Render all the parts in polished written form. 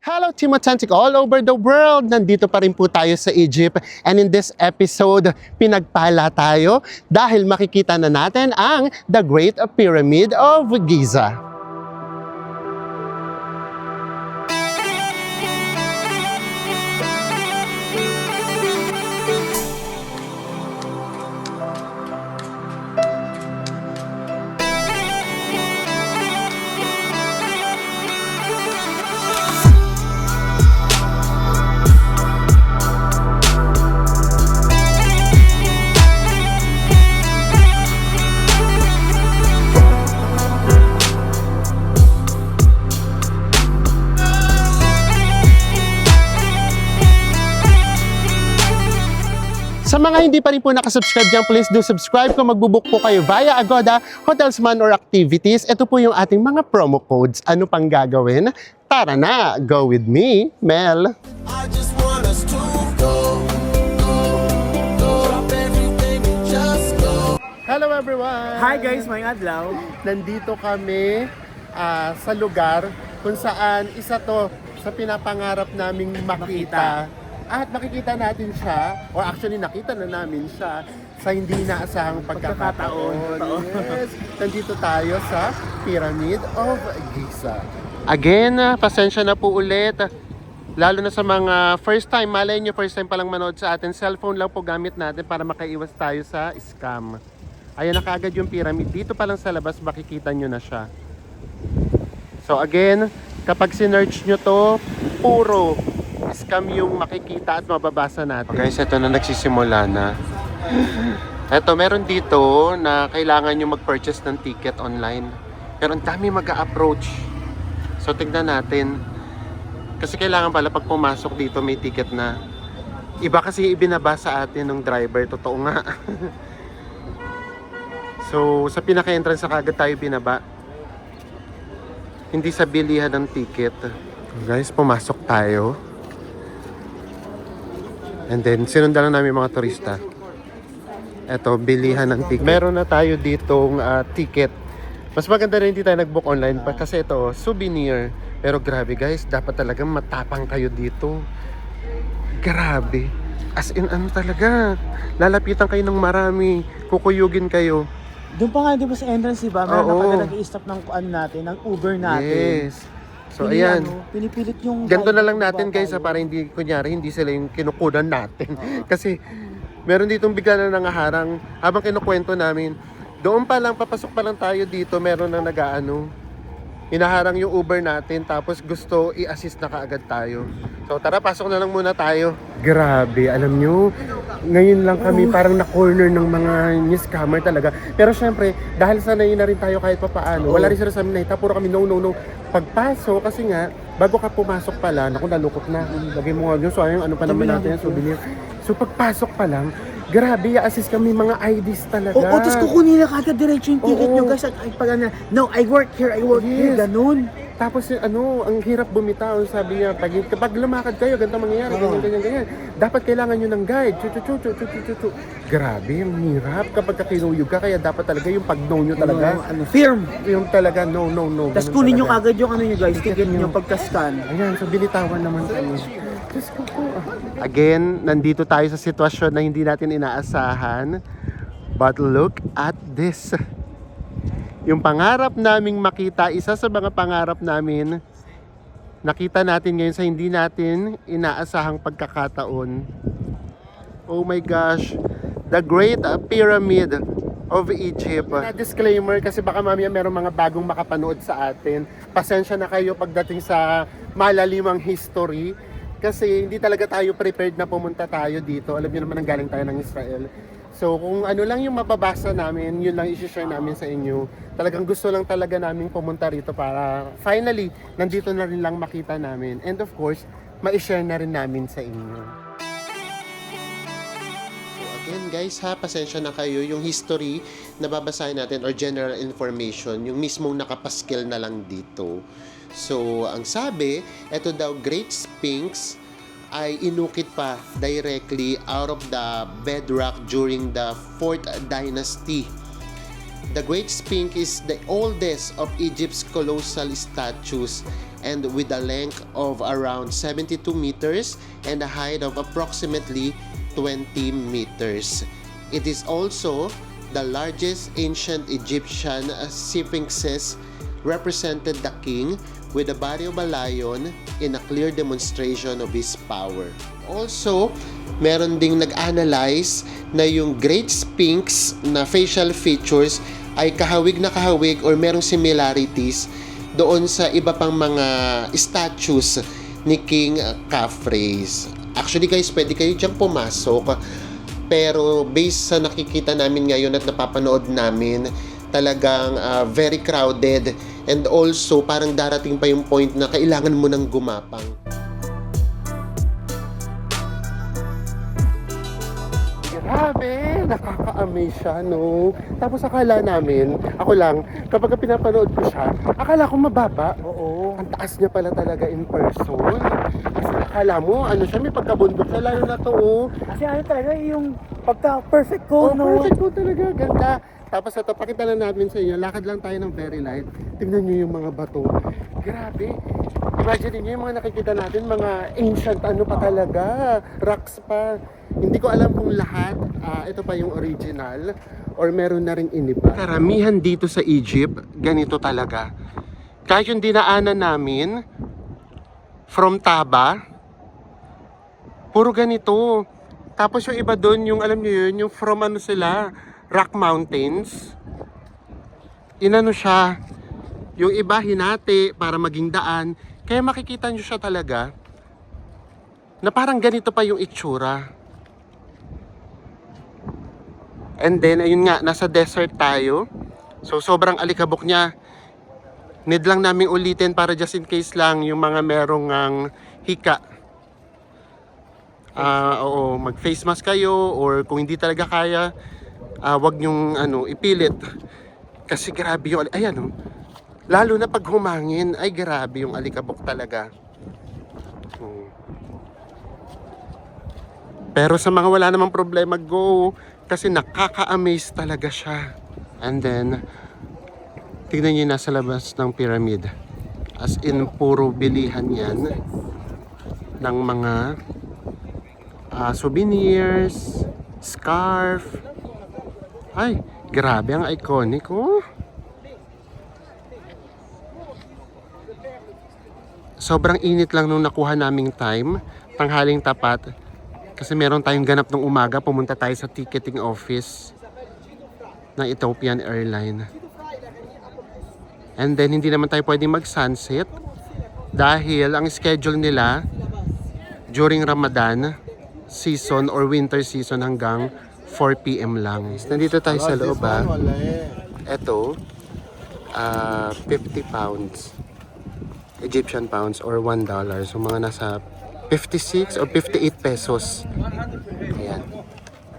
Hello, Team Authentic all over the world! Nandito pa rin po tayo sa Egypt, and in this episode, pinagpala tayo dahil makikita na natin ang The Great Pyramid of Giza. Sa mga hindi pa rin po nakasubscribe dyan, please do subscribe. Kung magbubook po kayo via Agoda, hotels man or activities, ito po yung ating mga promo codes. Ano pang gagawin? Tara na! Go with me, Mel! I just want us to go, drop everything and just go. Hello everyone! Hi guys, may adlaw. Nandito kami sa lugar kung saan isa to sa pinapangarap naming makita. At makikita natin siya, or actually nakita na namin siya sa hindi inaasahang pagkakataon. Yes, nandito tayo sa Pyramid of Giza. Again, pasensya na po ulit. Lalo na sa mga first time, malay nyo first time palang manood sa atin, cellphone lang po gamit natin para makaiwas tayo sa scam. Ayan na kaagad yung pyramid. Dito pa lang sa labas, makikita nyo na siya. So again, kapag sinearch nyo to, puro scam yung makikita at mababasa natin. Okay, so ito na nagsisimula na. Ito, meron dito na kailangan nyo mag-purchase ng ticket online. Pero ang dami mag-a-approach. So tignan natin. Kasi kailangan pala pag pumasok dito may ticket na. Iba kasi ibinaba sa atin ng driver. Totoo nga. So sa pinaka-entrance na kagad tayo binaba. Hindi sa bilihan ng ticket. Guys, pumasok tayo. And then, sinundan lang namin mga turista. Eto, bilihan ng ticket. Meron na tayo ditong ticket. Mas maganda rin hindi tayo nag-book online pa kasi ito, souvenir. Pero grabe guys, dapat talaga matapang kayo dito. Grabe. As in, ano talaga, lalapitan kayo ng marami. Kukuyugin kayo. Doon pa nga, di ba sa entrance, di ba? Meron Oo. na pala nag-i-stop ng ano natin, ng Uber natin. Yes. So, ayan. Pinipilit yung... Ganito na lang natin guys para hindi, kunyari, hindi sila yung kinukunan natin. Kasi meron ditong bigla na nangaharang habang kinukwento namin. Doon pa lang, papasok pa lang tayo dito, meron na nag-aano. Hinaharang yung Uber natin tapos gusto i-assist na kaagad tayo. So tara, pasok na lang muna tayo. Grabe, alam nyo, ngayon lang kami parang na-corner ng mga scammer talaga. Pero syempre, dahil sanay na rin tayo kahit pa paano, wala rin sila sa amin nakita, puro kami no. Pagpasok, kasi nga, bago ka pumasok pala, naku, nalukot na. Lagay mo nga yun, so ayun, ano pa naman natin yung souvenir. So pagpasok pa lang, grabe, i-assist kami, mga IDs talaga. Oo, tapos kukunin na kagad diretso yung ticket Oo. nyo, guys. Pag ano, no, I work here, Yes. ganun. Tapos ang hirap bumitaw. Sabi niya, kapag lumakad kayo, ganito mangyayari, ganyan. Dapat kailangan nyo ng guide. Chu. Grabe, ang hirap kapag kinuyog ka. Kaya dapat talaga yung pag-know nyo talaga. Firm. Yung talaga, no. Tapos Ganun kunin nyo talaga. kagad yung ano nyo, guys, Ticket ticket nyo. nyo pagka-scan. Ayan, so binitawan naman kami. Diyos ko po. Again, nandito tayo sa sitwasyon na hindi natin inaasahan. But look at this. Yung pangarap naming makita, isa sa mga pangarap namin, nakita natin ngayon sa hindi natin inaasahang pagkakataon. Oh my gosh, The Great Pyramid of Egypt. Disclaimer kasi baka mamaya merong mga bagong makapanood sa atin. Pasensya na kayo pagdating sa malalimang history. Kasi hindi talaga tayo prepared na pumunta tayo dito. Alam niyo naman ang galing tayo ng Israel. So kung ano lang yung mababasa namin, yun lang i-share namin sa inyo. Talagang gusto lang talaga namin pumunta rito para finally, nandito na rin lang makita namin. And of course, ma-share na rin namin sa inyo. So again guys ha, pasensya na kayo. Yung history na babasahin natin or general information, yung mismong nakapaskil na lang dito. So ang sabi, eto daw Great Sphinx ay inukit pa directly out of the bedrock during the 4th dynasty. The Great Sphinx is the oldest of Egypt's colossal statues and with a length of around 72 meters and a height of approximately 20 meters. It is also the largest ancient Egyptian sphinxes represented the king with the body of a lion in a clear demonstration of his power. Also, meron ding nag-analyze na yung Great Sphinx na facial features ay kahawig na kahawig or merong similarities doon sa iba pang mga statues ni King Khafre. Actually guys, pwede kayo dyan pumasok. Pero based sa nakikita namin ngayon at napapanood namin, talagang very crowded, and also parang darating pa yung point na kailangan mo nang gumapang. Grabe! Nakaka-amaze siya, no? Tapos akala namin, ako lang, kapag pinapanood ko siya, akala ko mababa. Oo. Ang taas niya pala talaga in person. Kasi akala mo, ano siya, may pagkabundok siya, lalo na to, oh. Kasi ano talaga yung pagka-perfect Oh, ko, no? perfect po talaga, ganda. Tapos ito, pakita lang namin sa inyo, lakad lang tayo ng very light. Tingnan nyo yung mga bato. Grabe. Imagine niyo yung mga nakikita natin, mga ancient ano pa talaga, rocks pa. Hindi ko alam kung lahat, ito pa yung original, or meron na ring iniba. Karamihan dito sa Egypt, ganito talaga. Kahit yung dinaanan namin, from Taba, puro ganito. Tapos yung iba doon, yung alam niyo yun, yung from ano sila, Rock Mountains. Inano siya, yung iba hinati para maging daan. Kaya makikita nyo siya talaga na parang ganito pa yung itsura. And then, ayun nga, nasa desert tayo. So, sobrang alikabok niya. Need lang namin ulitin para just in case lang yung mga merong hika. Oo, mag-face mask kayo, or kung hindi talaga kaya, wag nyong ipilit. Kasi grabe yung, ayan oh. Lalo na pag humangin, ay grabe yung alikabok talaga. Pero sa mga wala namang problema, go. Kasi nakaka-amaze talaga siya. And then, tignan nyo nasa labas ng pyramid. As in, puro bilihan yan ng mga souvenirs, scarf. Ay, grabe ang iconic, oh. Sobrang init lang nung nakuha naming time, tanghaling tapat. Kasi meron tayong ganap ng umaga, pumunta tayo sa ticketing office ng Ethiopian Airline. And then hindi naman tayo pwedeng mag-sunset dahil ang schedule nila during Ramadan season or winter season hanggang 4 PM lang. Nandito tayo sa loob ha. Ito, 50 pounds. Egyptian pounds or $1. So mga nasa 56 or 58 pesos. Ayan.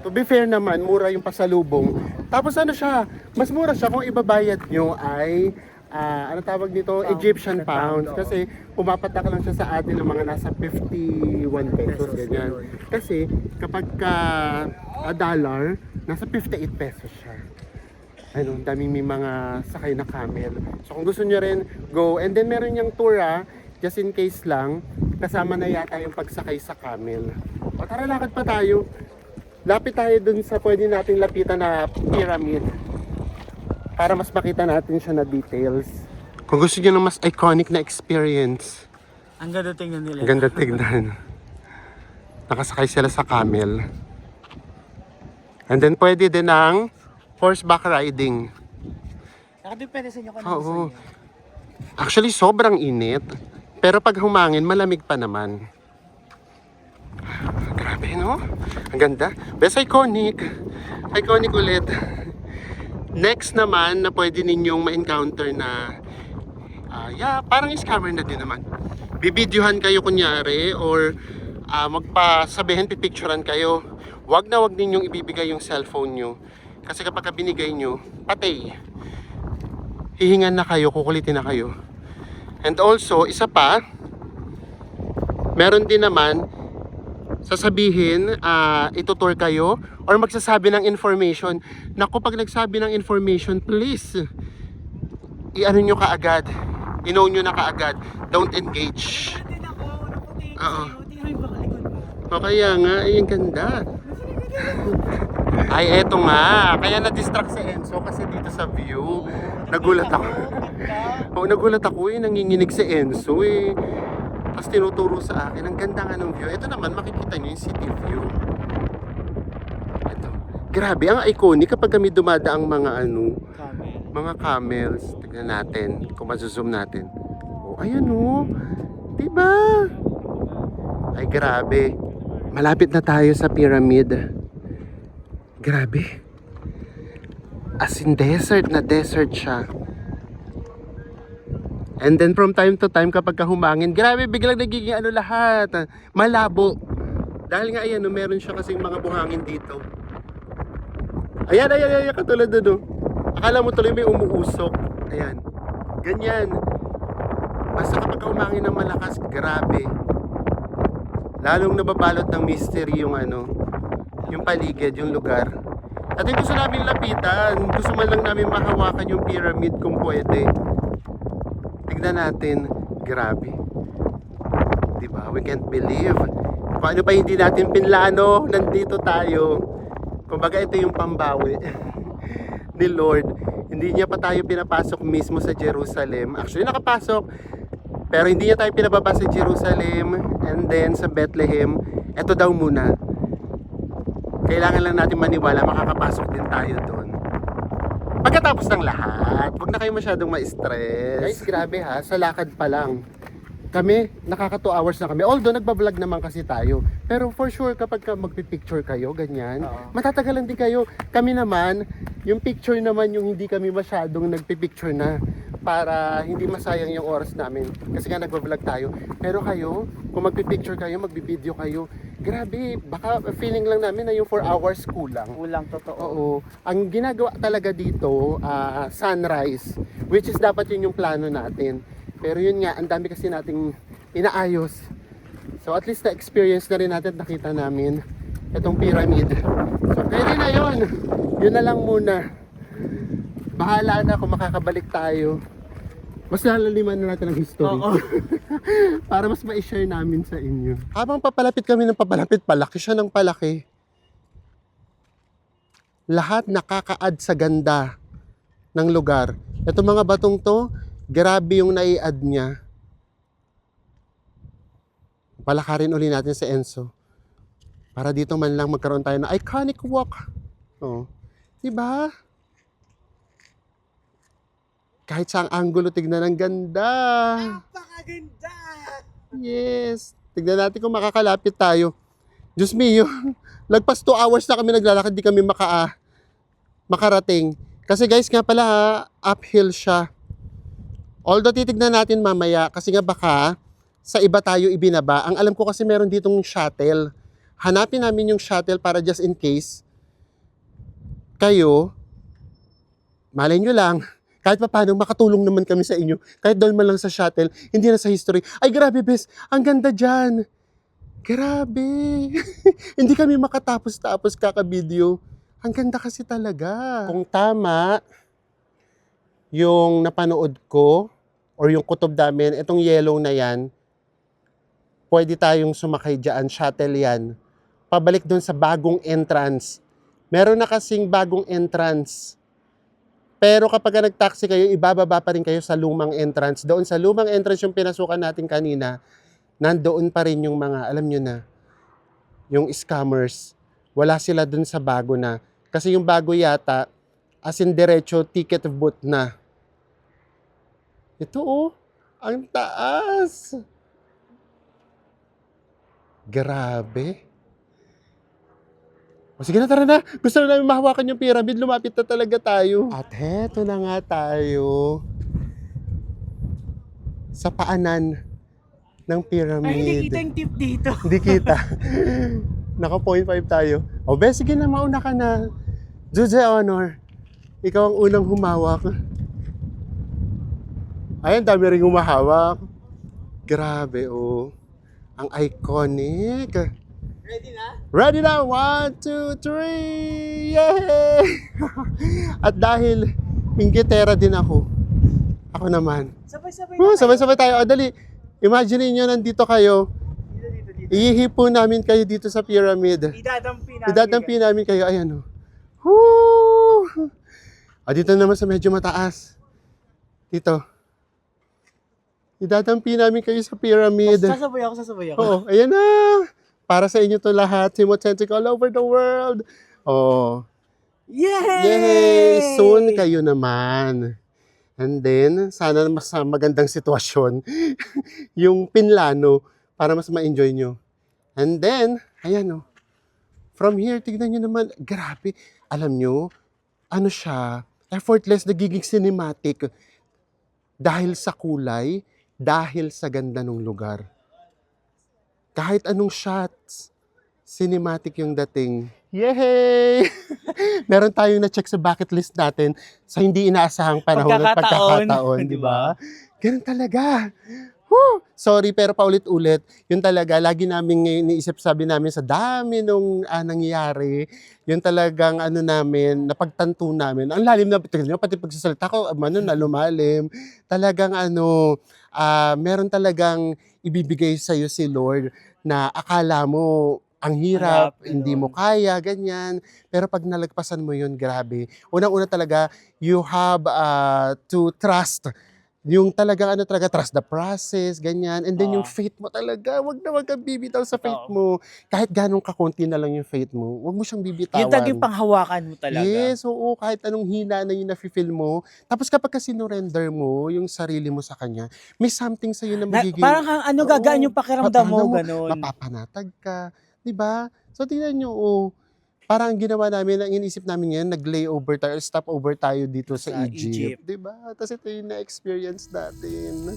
To be fair naman, mura yung pasalubong. Tapos ano siya, mas mura siya kung ibabayad nyo ay ano tawag nito? Egyptian pounds. Kasi pumapatak lang siya sa atin ng mga nasa 51 pesos. Ganyan. Kasi kapag ka dollar, nasa 58 pesos siya. Ano, daming may mga sakay na camel. So kung gusto nyo rin, go. And then meron yung tour just in case lang, kasama na yata yung pagsakay sa camel. O tara, lakad pa tayo. Lapit tayo dun sa pwede nating lapitan na pyramid para mas makita natin siya na details. Kung gusto nyo ng mas iconic na experience, Ang ganda tingnan nila. ang ganda tignan. Nakasakay sila sa camel. And then pwede din ang horseback riding. Nakadepende sa inyo kung ano Oo. gusto niyo. Actually, sobrang init. Pero pag humangin, malamig pa naman. Grabe, no? Ang ganda. Best iconic. Iconic ulit. Next naman na pwede ninyong ma-encounter na parang scammer na din naman. Bibidyohan kayo kunyari or magpasabihin, pipicturean kayo. Wag na wag ninyong ibibigay yung cellphone nyo. Kasi kapag binigay nyo, patay. Hihingan na kayo, kukulitin na kayo. And also, isa pa, meron din naman, sasabihin, itutour kayo, or magsasabi ng information. Naku, pag nagsabi ng information, please, i-ano nyo kaagad, i-know nyo na kaagad. Don't engage. Din ako, naputingin Oo. sa'yo. Tingnan mo yung bakalikod mo. O kaya nga, ay ang ganda. Ay, eto nga. Kaya na-distract si Enzo kasi dito sa view. Nagulat ako. Oo, nagulat ako eh. Nanginginig si Enzo eh. Tapos tinuturo sa akin. Ang ganda nga ng view. Ito naman, makikita nyo yung city view. Ito. Grabe, ang iconic kapag kami dumadaang mga mga camels. Tignan natin kung mazozoom natin. Oh, ayan oh. Diba? Ay, grabe. Malapit na tayo sa pyramid. Grabe. As in desert na desert siya. And then from time to time kapag humangin, grabe biglang nagiging ano lahat. Malabo. Dahil nga ayan, no, meron siya kasing mga buhangin dito. Ayan, katulad doon. No? Akala mo tuloy may umuusok. Ayan. Ganyan. Basta kapag humangin ng malakas, grabe. Lalong nababalot ng mystery yung yung paligid, yung lugar. At yung gusto namin lapitan, gusto man lang namin mahawakan yung pyramid kung pwede. Tignan natin, grabe. Diba? We can't believe. Kung ano pa hindi natin pinlano, nandito tayo. Kumbaga ito yung pambawi ni Lord. Hindi niya pa tayo pinapasok mismo sa Jerusalem. Actually nakapasok, pero hindi niya tayo pinababa sa Jerusalem and then sa Bethlehem. Ito daw muna. Kailangan lang natin maniwala, makakapasok din tayo doon. Pagkatapos ng lahat, huwag na kayo masyadong ma-stress. Guys, grabe ha, sa lakad pa lang. Kami, nakaka 2 hours na kami. Although, nagbablog naman kasi tayo. Pero for sure, kapag magpipicture kayo, ganyan, matatagalan din kayo. Kami naman, yung picture naman yung hindi kami masyadong nagpipicture na para hindi masayang yung oras namin. Kasi nga nagbablog tayo. Pero kayo, kung magpipicture kayo, magbibideo kayo, grabe, baka feeling lang namin na yung 4 hours kulang. Kulang, totoo. Oo. Ang ginagawa talaga dito, sunrise. Which is dapat yun yung plano natin. Pero yun nga, ang dami kasi nating inaayos. So at least na-experience na rin natin, nakita namin itong pyramid. So pwede na yun. Yun na lang muna. Bahala na kung makakabalik tayo. Mas lalaliman na natin ang history. Oo. Para mas ma-share namin sa inyo. Habang papalapit kami ng papalapit, palaki siya ng palaki. Lahat nakaka-add sa ganda ng lugar. Ito mga batong to, grabe yung nai-add niya. Palakarin uli natin si Enzo. Para dito man lang magkaroon tayo ng iconic walk. Oh. Diba? Kahit saang angulo, tignan ang ganda. Napakaganda! Yes. Tignan natin kung makakalapit tayo. Diyos mio, lagpas 2 hours na kami naglalakad, di kami makarating. Kasi guys nga pala, uphill siya. Although titignan natin mamaya, kasi nga baka sa iba tayo ibinaba. Ang alam ko kasi meron ditong shuttle. Hanapin namin yung shuttle para just in case. Kayo, malay nyo lang, kahit pa paano, makatulong naman kami sa inyo. Kahit doon man lang sa shuttle, hindi na sa history. Ay, grabe, bes. Ang ganda dyan. Grabe. Hindi kami makatapos-tapos kaka-video. Ang ganda kasi talaga. Kung tama yung napanood ko, or yung kutob namin, itong yellow na yan, pwede tayong sumakay dyan. Shuttle yan. Pabalik doon sa bagong entrance. Meron na kasing bagong entrance. Pero kapag nag-taxi kayo, ibababa pa rin kayo sa lumang entrance. Doon sa lumang entrance yung pinasukan natin kanina, nandoon pa rin yung mga, alam nyo na, yung scammers. Wala sila doon sa bago na. Kasi yung bago yata, as in diretso, ticket booth na. Ito oh, ang taas. Grabe. O sige na, tara na. Gusto na namin mahawakan yung pyramid. Lumapit na talaga tayo. At heto na nga tayo sa paanan ng pyramid. Ay, hindi kita yung tip dito. Hindi kita. Naka 0.5 tayo. O be, sige na, mauna ka na. Judge Honor, ikaw ang unang humawak. Ayan, dami rin humahawak. Grabe, oh. Ang iconic. Ready na? Ready na! 1, 2, 3! Yay! At dahil inggitera din ako. Ako naman. Sabay-sabay Oh, na kayo. sabay-sabay tayo. O, dali. Imagine niyo nandito kayo. Dito. Ihipo namin kayo dito sa pyramid. Idadampi namin. Idadampi namin kayo. Ayan o. Woo! Dito naman sa medyo mataas. Dito. Idadampi namin kayo sa pyramid. Sasabay ako. Oo, ayan na. Para sa inyo to lahat. Simocentric all over the world. Oh. Yay! Yay! Soon kayo naman. And then, sana mas magandang sitwasyon yung pinlano para mas ma-enjoy nyo. And then, ayan o. From here, tignan nyo naman. Grabe. Alam nyo, ano siya, effortless, nagiging cinematic. Dahil sa kulay, dahil sa ganda ng lugar. Kahit anong shots, cinematic yung dating. Yay! Meron tayong na-check sa bucket list natin sa hindi inaasahang panahon at pagkakataon, di ba? Ganun talaga. Whew! Sorry, pero paulit-ulit, yun talaga, lagi namin ngayon iniisip, sabi namin sa dami nung nangyayari, yun talagang ano namin, napagtanto namin. Ang lalim na, pati pagsasalita ko, na lumalim. Talagang meron talagang ibibigay sa'yo si Lord na akala mo, ang hirap, hindi mo kaya, ganyan. Pero pag nalagpasan mo yun, grabe. Unang-una talaga, you have to trust. Yung talagang trust the process, ganyan. And then yung faith mo talaga, wag kang bibitaw sa faith mo. Kahit ganong kakunti na lang yung faith mo, wag mo siyang bibitawan. Yung taging panghawakan mo talaga. Yes, oo, kahit anong hina na yung nafe-feel mo. Tapos kapag sinurrender mo yung sarili mo sa Kanya, may something sa'yo na magiging... Parang gagaan yung pakiramdam mo, ganun. Mapapanatag ka. Diba? So, tingnan nyo, parang ginawa namin, ang inisip namin ngayon, nag-layover tayo, stopover tayo dito sa Egypt. Diba? Tapos ito yung na-experience natin.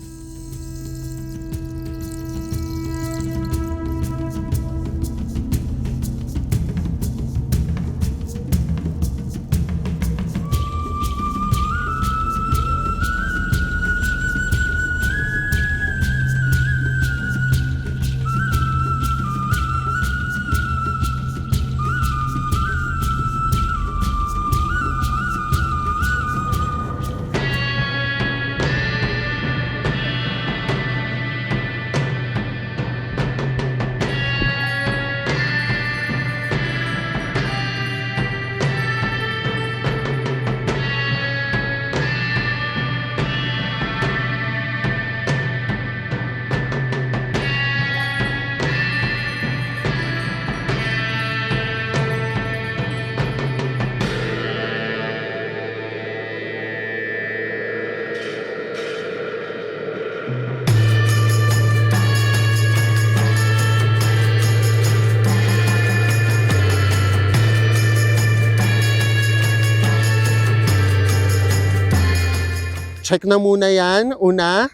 Check na muna yan. Una,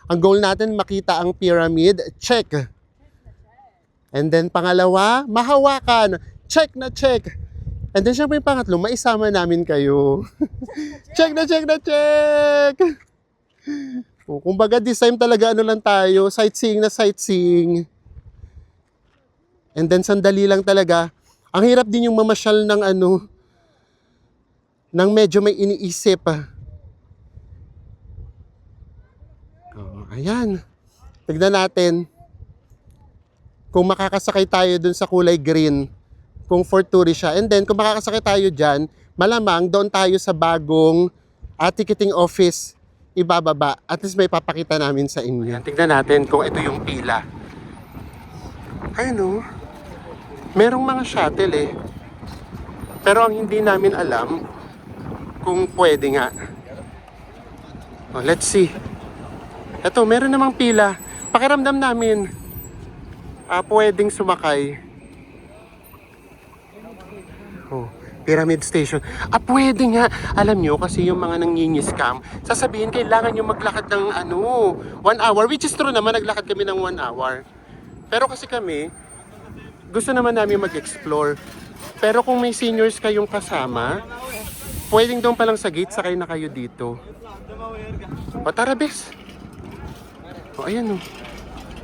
ang goal natin makita ang pyramid. Check. And then pangalawa, mahawakan. Check na check. And then syempre yung pangatlo, maisama namin kayo. Check na check na check. Kumbaga this time talaga lang tayo, sightseeing na sightseeing. And then sandali lang talaga. Ang hirap din yung mamasyal ng ng medyo may iniisip. Ayan. Tignan natin kung makakasakay tayo dun sa kulay green, kung for tourist siya. And then, kung makakasakay tayo dyan, malamang doon tayo sa bagong ticketing office ibababa. At least may papakita namin sa inyo. Ayan, tignan natin kung ito yung pila. Ayun merong mga shuttle Pero ang hindi namin alam kung pwede nga. Let's see. Ito, meron namang pila. Pakiramdam namin, pwedeng sumakay. Pyramid Station. Pwede nga. Alam nyo, kasi yung mga nangingi-scam, sasabihin, kailangan nyo maglakad ng 1 hour. Which is true naman, naglakad kami ng 1 hour. Pero kasi kami, gusto naman namin mag-explore. Pero kung may seniors kayong kasama, pwedeng doon pa lang sa gate, sakay na kayo dito. Tara, bes. Ayan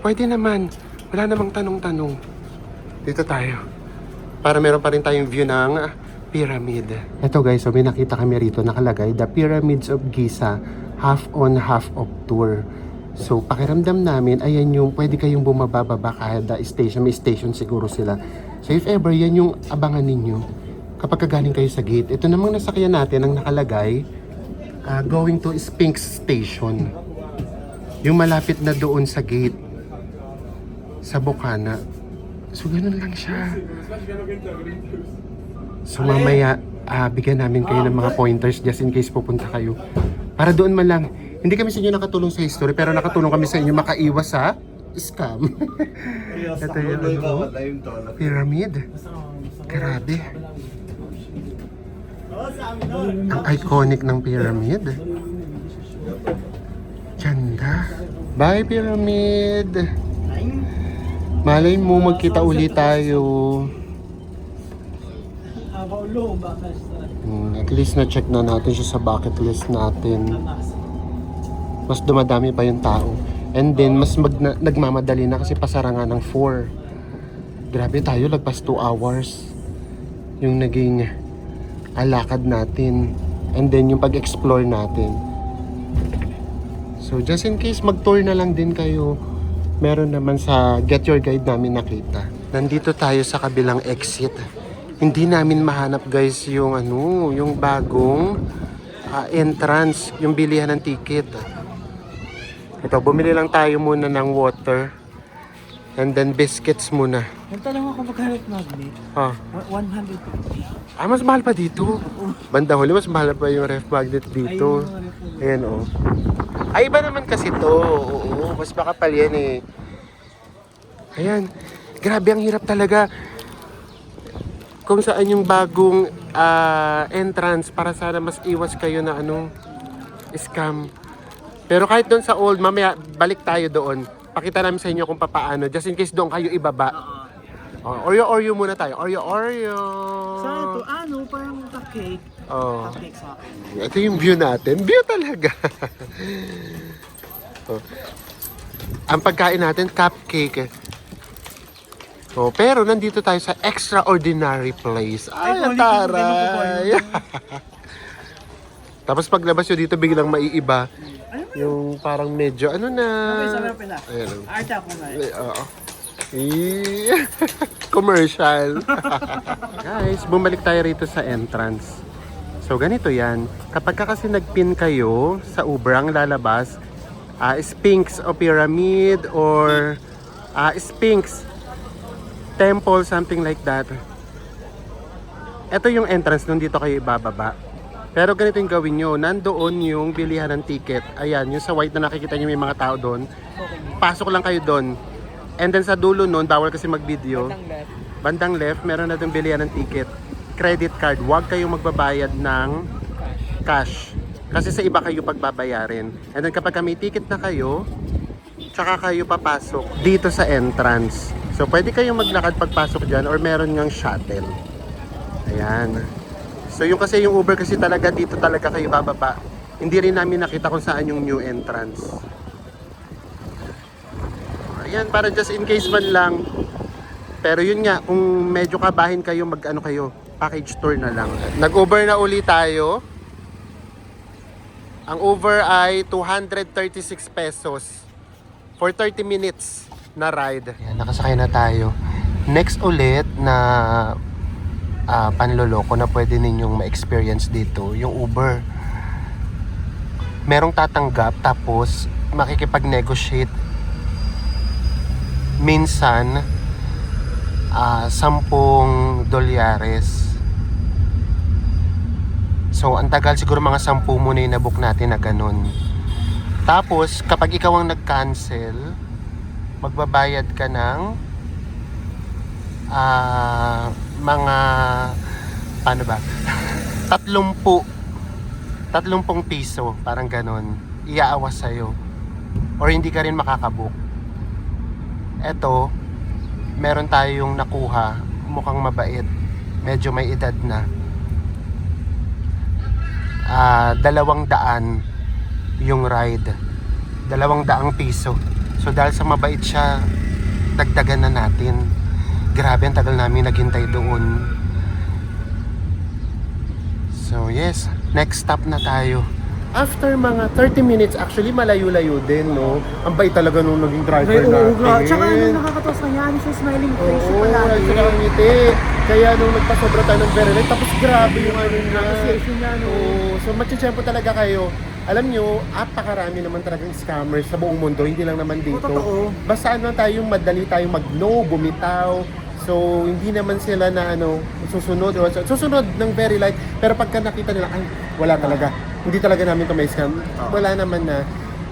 pwede naman. Wala namang tanong-tanong. Dito tayo. Para meron pa rin tayong view ng pyramid. Ito guys, may nakita kami rito nakalagay, The Pyramids of Giza, half on, half off tour. So, pakiramdam namin, ayan yung pwede kayong bumababa kada station. May station siguro sila. So, if ever, yan yung abangan ninyo kapag kagaling kayo sa gate. Ito namang nasakyan natin ang nakalagay, going to Sphinx Station. Yung malapit na doon sa gate. Sa Bukana. So, ganun lang siya. So, mamaya, bigyan namin kayo ng mga pointers just in case pupunta kayo. Para doon man lang. Hindi kami sa inyo nakatulong sa history, pero nakatulong kami sa inyo makaiwas sa scam. Ito yung pyramid. Grabe. Ang iconic ng pyramid. Ganda. Bye, pyramid. Malay mo, magkita ulit tayo. At least na-check na natin siya sa bucket list natin. Mas dumadami pa yung tao. And then, mas nagmamadali na kasi pasara nga ng 4. Grabe tayo, lagpas 2 hours. Yung naging alakad natin. And then, yung pag-explore natin. So, just in case, mag-tour na lang din kayo. Meron naman sa Get Your Guide namin nakita. Nandito tayo sa kabilang exit. Hindi namin mahanap guys yung yung bagong entrance, yung bilihan ng ticket. Ito, bumili lang tayo muna ng water. And then biscuits muna. Nagtanong ako maghanap magnet. 150. Mas mahal pa dito. Banda huli, mas mahal pa yung ref magnet dito. Ayan oh. Ay, iba naman kasi to. Oo, mas makapal yan eh. Ayan. Grabe, ang hirap talaga. Kung saan yung bagong entrance para sana mas iwas kayo na scam. Pero kahit doon sa old, mamaya balik tayo doon. Pakita namin sa inyo kung paano. Just in case doon kayo ibaba. Oreo muna tayo. Oreo. Sa ito, parang cupcake. Cupcake sa akin. Ito yung view natin. View talaga. Ang pagkain natin, cupcake. Pero nandito tayo sa extraordinary place. Ay, ang taray. Tapos paglabas nyo dito, biglang maiiba. Yung parang medyo, Okay, sabi na pala. Ayan. Arte ako na. Oo. Commercial. Guys, bumalik tayo rito sa entrance. So, ganito yan. Kapag kasi nag-pin kayo sa Uber, ang lalabas, Sphinx o Pyramid or Sphinx Temple, something like that. Ito yung entrance nung dito kayo ibababa. Pero ganito yung gawin nyo. Nandoon yung bilihan ng ticket. Ayan, yung sa white na nakikita nyo may mga tao doon. Pasok lang kayo doon. And then sa dulo nun, bawal kasi mag-video. Bandang left, meron na itong bilihan ng ticket. Credit card. Huwag kayong magbabayad ng cash. Kasi sa iba kayo pagbabayarin. And then kapag may ticket na kayo, tsaka kayo papasok dito sa entrance. So pwede kayong maglakad pagpasok dyan or meron ngang shuttle. Ayan. So yung kasi yung Uber kasi talaga dito talaga kayo bababa. Hindi rin namin nakita kung saan yung new entrance. Ayan, para just in case man lang. Pero yun nga, kung medyo kabahin kayo, kayo, package tour na lang. Nag-Uber na uli tayo. Ang Uber ay 236 pesos for 30 minutes na ride. Ayan, nakasakay na tayo. Next ulit na panloloko na pwede ninyong ma-experience dito, yung Uber. Merong tatanggap tapos makikipag-negotiate. Minsan, $10. So, ang tagal siguro mga 10 muna yung nabook natin na ganun. Tapos, kapag ikaw ang nag-cancel, magbabayad ka ng mga paano ba? 30 piso, parang ganon. Iaawas sa'yo. Or hindi ka rin makakabook. Eto, meron tayong nakuha, mukhang mabait. Medyo may edad na. 200 yung ride. 200 piso. So dahil sa mabait siya, dagdagan na natin. Grabe, ang tagal namin naghintay doon. So yes, next stop na tayo. after mga 30 minutes, actually malayo-layo din, no? Ang bait talaga nung naging driver Ay, oo, natin. Tsaka ano nakakatawa sa kanya, ano siya, smiling face siya Oo, palagi. siya nakangiti. Kaya nung nagpasobra tayo ng very light, tapos grabe yung ano niya. Appreciation niya, no? Oo, so matchempo talaga kayo. Alam nyo, apakarami naman talagang scammers sa buong mundo, hindi lang naman dito. totoo. Basta ano tayong madali tayong mag-no, bumitaw. So, hindi naman sila na susunod ng very light. Pero pagka nakita nila, ay, wala talaga. Hindi talaga namin ito may scam. Wala naman na.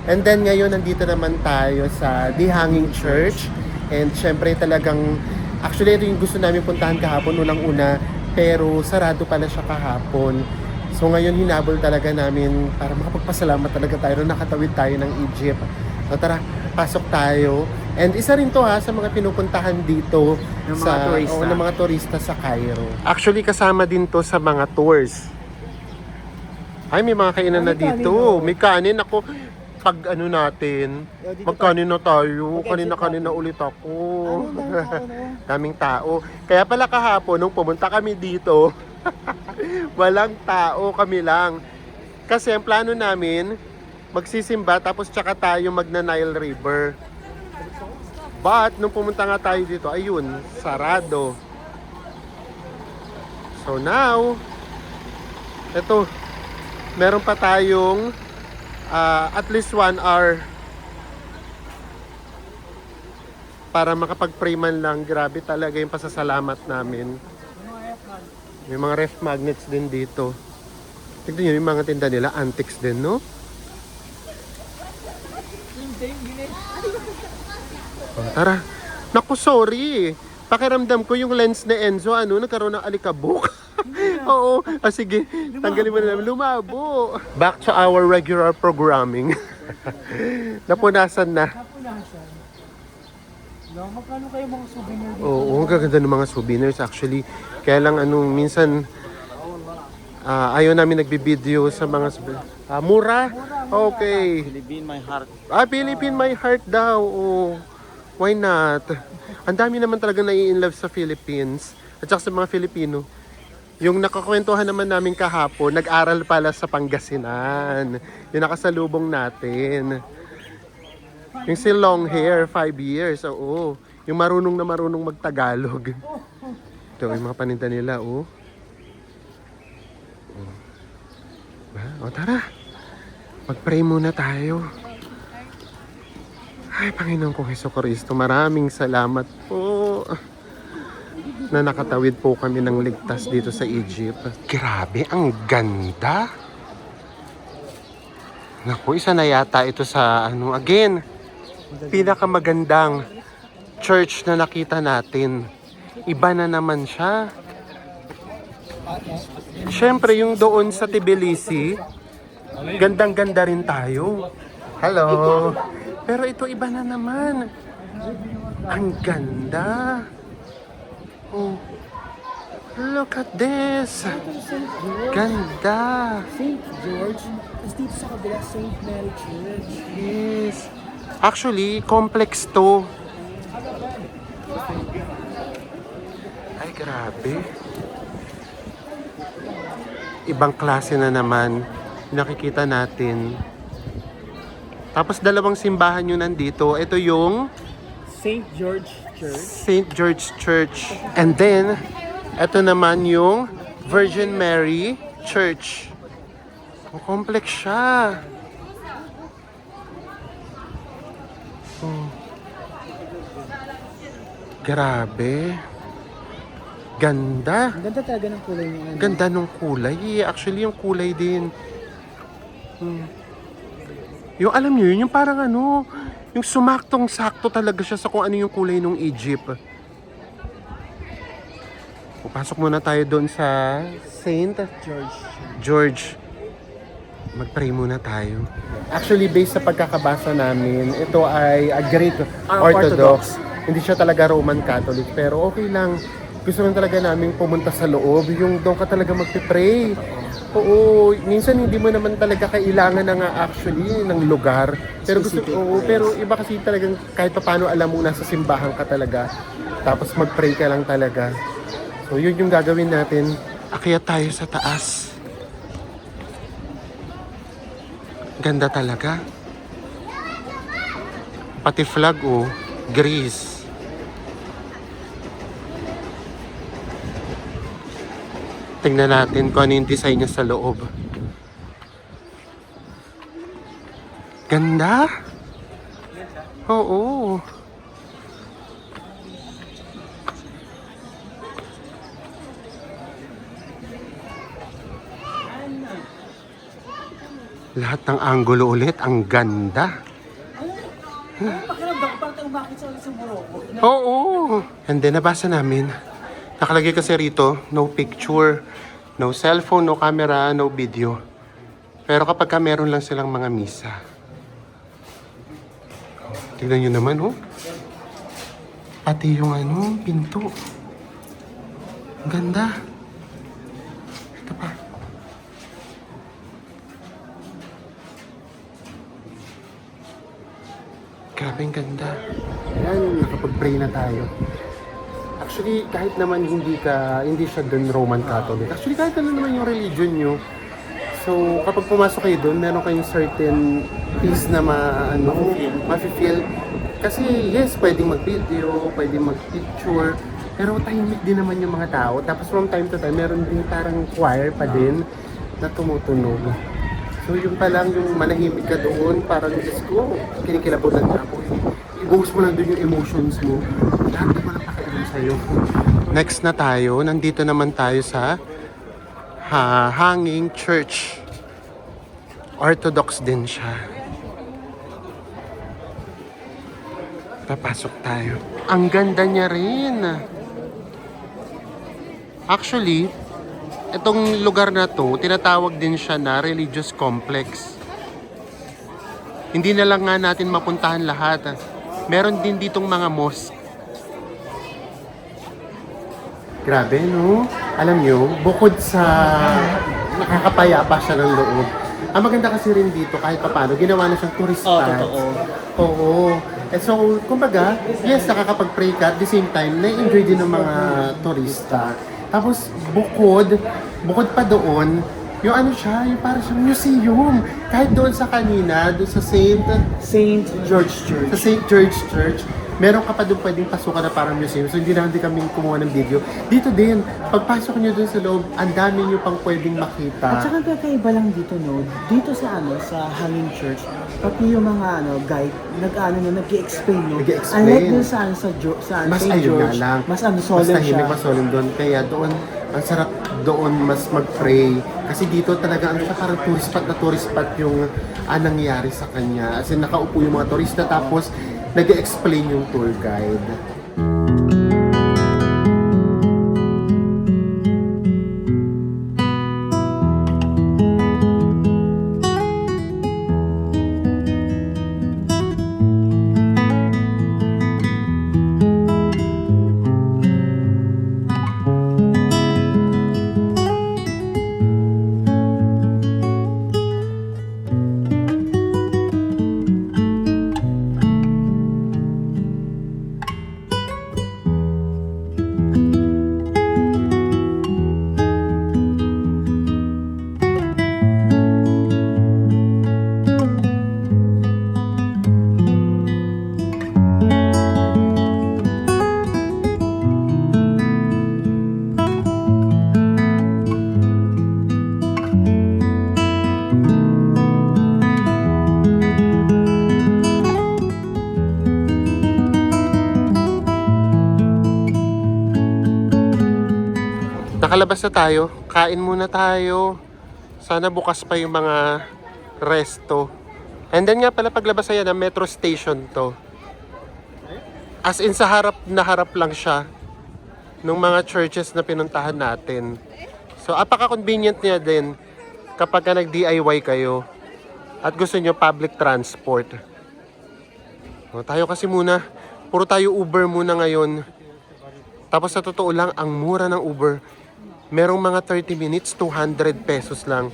And then ngayon, nandito naman tayo sa The Hanging Church. And syempre talagang, actually ito yung gusto namin puntahan kahapon, unang-una. Pero sarado pala siya kahapon. So ngayon, hinabol talaga namin para makapagpasalamat talaga tayo na nakatawid tayo ng Egypt. So tara, pasok tayo. And isa rin to sa mga pinupuntahan dito Ng mga turista. ng mga turista sa Cairo. Actually, kasama din to sa mga tours. Ay, may mga kainan na May kanin, dito. oh. May kanin ako. Pag ano natin, Dito magkanin na tayo. Mag-exit Kanina ulit ako. Ano, daming tao, no? Daming tao. Kaya pala kahapon, nung pumunta kami dito, walang tao, kami lang. Kasi ang plano namin, magsisimba tapos tsaka tayo magna-Nile River. But, nung pumunta nga tayo dito, ayun, sarado. So now, eto, meron pa tayong at least 1 hour para makapag-pray man lang. Grabe talaga yung pasasalamat namin. May mga ref magnets din dito. Tignan nyo yung mga tinda nila, antiques din, no? Oh, tara. Naku, sorry. Pakiramdam ko yung lens ni Enzo, nagkaroon ng alikabok. Oo. Sige. Tanggalin mo na namin. Lumabo. Back to our regular programming. Napunasan na. Kapunasan. No, magkano kayo mga souvenir dito? Oo, ang gaganda ng mga souvenirs actually. Kaya lang minsan ayaw namin nagbibideo sa mga mura? Okay. Philippine My Heart. Philippine My Heart daw. Oh. Why not? Ang dami naman talaga nai-inlove sa Philippines at saka sa mga Filipino. Yung nakakwentuhan naman namin kahapon, nag-aral pala sa Pangasinan. Yung nakasalubong natin. Yung si long hair, 5 years. Oo. Yung marunong magtagalog. Ito, yung mga paninda nila, oh. O, tara. Mag-pray muna tayo. Ay, Panginoon kong Hesukristo, maraming salamat po na nakatawid po kami ng ligtas dito sa Egypt. Grabe, ang ganda. Naku, isa na yata ito sa again, pinakamagandang church na nakita natin. Iba na naman siya. Siyempre, yung doon sa Tbilisi, gandang-ganda rin tayo. Hello. Pero ito iba na naman. Ang ganda. Oh. Look at this. Ganda. St. George. Tapos dito sa kabila, St. Mary Church. Yes. Actually, complex to. Ay, grabe. Ibang klase na naman. Nakikita natin. Tapos dalawang simbahan yun nandito. Ito yung St. George Church. St. George Church. And then, ito naman yung Virgin Mary Church. Ang complex siya. Oh. Grabe. Ganda. Ang ganda talaga ng kulay niya. Ganda nung kulay. Actually, yung kulay din. Yung alam nyo yun, yung parang yung sumaktong-sakto talaga siya sa kung ano yung kulay ng Egypt. Pasok muna tayo doon sa St. George. Mag-pray muna tayo. Actually, based sa pagkakabasa namin, ito ay a Greek Orthodox. Hindi siya talaga Roman Catholic, pero okay lang. Gusto lang talaga namin pumunta sa loob, yung doon ka talaga magpipray. Oo, minsan hindi mo naman talaga kailangan na nga actually ng lugar. Pero pero iba kasi talagang kahit paano alam mo nasa simbahan ka talaga. Tapos mag-pray ka lang talaga. So yun yung gagawin natin. Akyat tayo sa taas. Ganda talaga. Pati flag, oh. Greece. Tingnan natin kung ano yung design niya sa loob. Ganda. Oo. Lahat ng angulo ulit. Ang ganda. Pakiramdam ko parang umakit sa Morocco. Oo. And then, nabasa namin. Nakalagay kasi rito, no picture, no cellphone, no camera, no video. Pero kapag ka meron lang silang mga misa. Tignan nyo naman, oh. Pati yung pinto. Ang ganda. Ito pa. Grabe ang ganda. Ayan, nakapag-pray na tayo. Actually, kahit naman hindi siya dun Roman Catholic. Actually, kahit ano naman yung religion nyo. So, kapag pumasok kayo dun, meron kayong certain peace na ma-feel. Kasi, yes, pwedeng mag-video, pwedeng mag-picture. Pero tahimik din naman yung mga tao. Tapos from time to time, meron din parang choir pa din na tumutunog. So, yung pa lang, yung manahimik ka doon, parang, Diyos ko, kinikilabutan ka po. I-ghost mo lang doon yung emotions mo. Lahat di mo lang pakialam sa'yo. Next na tayo, nandito naman tayo sa Hanging Church. Orthodox din siya. Papasok tayo. Ang ganda niya rin. Actually, itong lugar na to, tinatawag din siya na religious complex. Hindi na lang nga natin mapuntahan lahat. Meron din ditong mga mosque. Grabe, no? Alam nyo, bukod sa nakakapayapa siya ng loob, ang maganda kasi rin dito, kahit paano, ginawa na siyang tourist spot. totoo. Oo. And so, kumbaga, yes, nakakapag-pray ka, at the same time, na-enjoy din ng mga turista. Tapos, bukod pa doon, yung yung parang siyang museum. Kahit doon sa kanina, doon sa Saint George Church. sa St. George Church, meron ka pa doon pwedeng pasukan na parang museum. So, hindi na kami kumuha ng video. Dito din, pagpasok nyo doon sa loob, ang dami nyo pang pwedeng makita. At saka kakaiba lang dito, no? Dito sa Hanging Church, pati yung mga guide, nag-i-explain, no? Nag-i-explain. Unlike dun sa Mas St. ayun George, nga lang. mas solemn tahimik, siya. mas solemn doon. Kaya doon, ang sarap doon mas mag-pray. Kasi dito talaga, parang tourist spot yung nangyayari sa kanya. As in, nakaupo yung mga turista, tapos nag-explain yung tour guide. Nakalabas na tayo. Kain muna tayo. Sana bukas pa yung mga resto. And then nga pala paglabas ayan, metro station to. As in sa harap na harap lang siya ng mga churches na pinuntahan natin. So apaka-convenient niya din kapag nag-DIY kayo at gusto nyo public transport. Tayo kasi muna, puro tayo Uber muna ngayon. Tapos sa totoo lang, ang mura ng Uber. Merong mga 30 minutes, 200 pesos lang.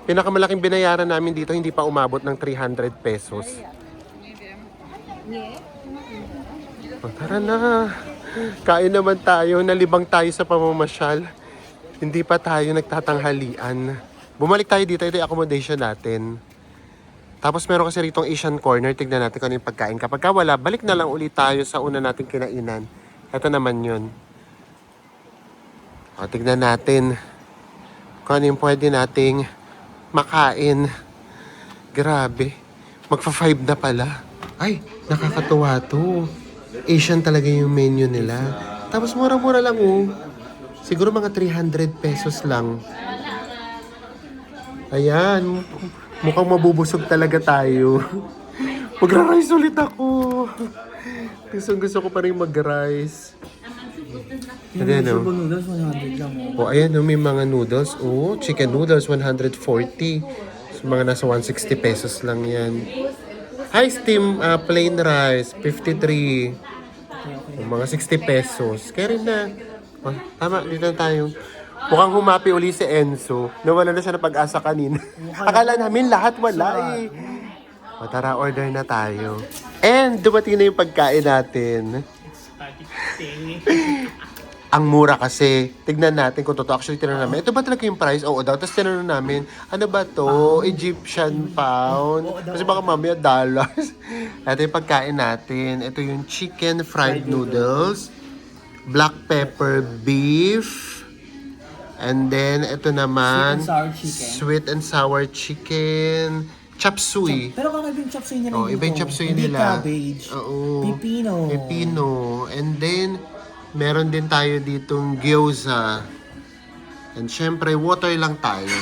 Pinakamalaking binayaran namin dito, hindi pa umabot ng 300 pesos. Tara na. Kain naman tayo, nalibang tayo sa pamamasyal. Hindi pa tayo nagtatanghalian. Bumalik tayo dito, ito yung accommodation natin. Tapos meron kasi rito Asian corner. Tignan natin kung ano yung pagkain. Kapag ka wala, balik na lang ulit tayo sa una nating kinainan. Ito naman yun. O, tignan natin kung ano yung pwede nating makain. Grabe. Magpa-5 na pala. Ay, nakakatuwa to. Asian talaga yung menu nila. Tapos mura-mura lang oh. Siguro mga 300 pesos lang. Ayan. Mukhang mabubusog talaga tayo. Magra-rice ulit ako. Gusto ko pa rin mag-rice. Ayan o. Subo noodles, 100 lang. O ayan o, may mga noodles. O, chicken noodles, 140. So, mga nasa 160 pesos lang yan. Hi, steam plain rice, 53. O, mga 60 pesos. Kaya rin na. O, tama, dito na tayo. Mukhang humapi uli si Enzo. Nawala na siya ng pag-asa kanina. Akala namin lahat wala eh. O tara, order na tayo. And dumating na yung pagkain natin. Ang mura kasi. Tignan natin kung totoo. Actually, tinanong namin, ito ba talaga yung price? Oo daw. Tapos tinanong namin, ano ba to? Egyptian pound? Kasi baka mamaya dollars. Ito yung pagkain natin. Ito yung chicken fried noodles. Black pepper beef. And then, ito naman, sweet and sour chicken, chop suey. Pero kakaiba yung chop suey nila Oh, dito. iba yung chop suey Hindi nila. cabbage. Oo. Pipino. Pipino. And then, meron din tayo ditong gyoza. And syempre, water lang tayo.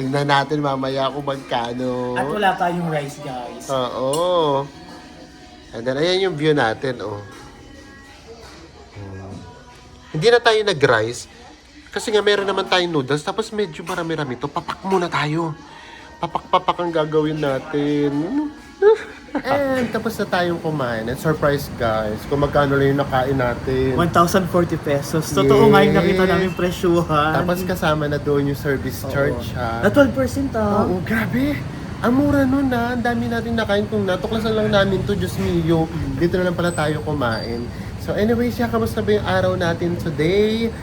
Tingnan natin mamaya kung magkano. At wala tayong rice, guys. Oo. And then, ayan yung view natin, oh. Hindi na tayo nag-rice. Kasi nga meron naman tayong noodles, tapos medyo marami-rami to. Papak muna tayo. Papak-papak ang gagawin natin. And tapos na tayong kumain. And surprise guys, kung magkano lang yung nakain natin. 1,040 pesos. Totoo nga yung nakita namin presyuhan. Tapos kasama na doon yung service charge ha. Na 12% ah. Oo, grabe. Ang mura nun na. Ang dami natin nakain kung natuklasan lang namin to. Diyos mio. Dito na lang pala tayo kumain. So anyway siya, kamusta ba yung araw natin today?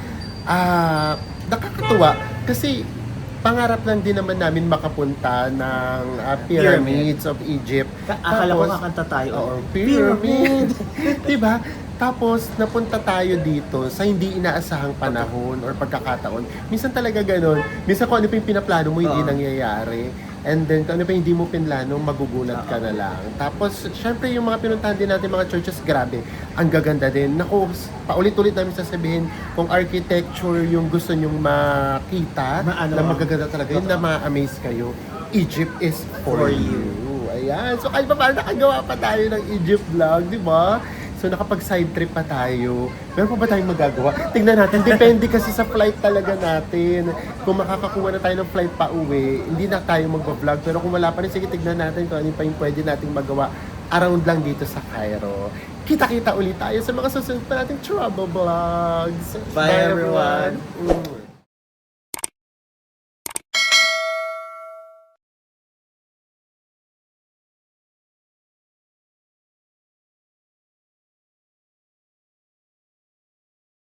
Nakakatuwa kasi pangarap lang din naman namin makapunta ng pyramids of Egypt. Akala ko kakanta tayo. Oo, pyramid. Diba? Tapos napunta tayo dito sa hindi inaasahang panahon or pagkakataon. Minsan talaga ganun. Minsan kung ano pa yung pinaplano mo, hindi nangyayari. And then kung ano pa hindi mo pinlano, magugulat ka na lang. Tapos, syempre yung mga pinuntahan din natin mga churches, grabe. Ang gaganda din. Naku, paulit-ulit namin sasabihin, kung architecture yung gusto nyong makita, na magaganda talaga, yun na ma-amaze kayo. Egypt is for you. Ayan. So, kahit pa paano nakagawa pa tayo ng Egypt vlog, di ba? So, nakapag-side trip pa tayo. Meron pa ba tayong magagawa? Tingnan natin. Depende kasi sa flight talaga natin. Kung makakakuha na tayo ng flight pa uwi, hindi na tayo magpa-vlog. Pero kung wala pa rin, sige, tignan natin kung ano pa yung pwede nating magawa around lang dito sa Cairo. Kita-kita ulit tayo sa mga susunod pa nating travel vlogs. Bye, everyone.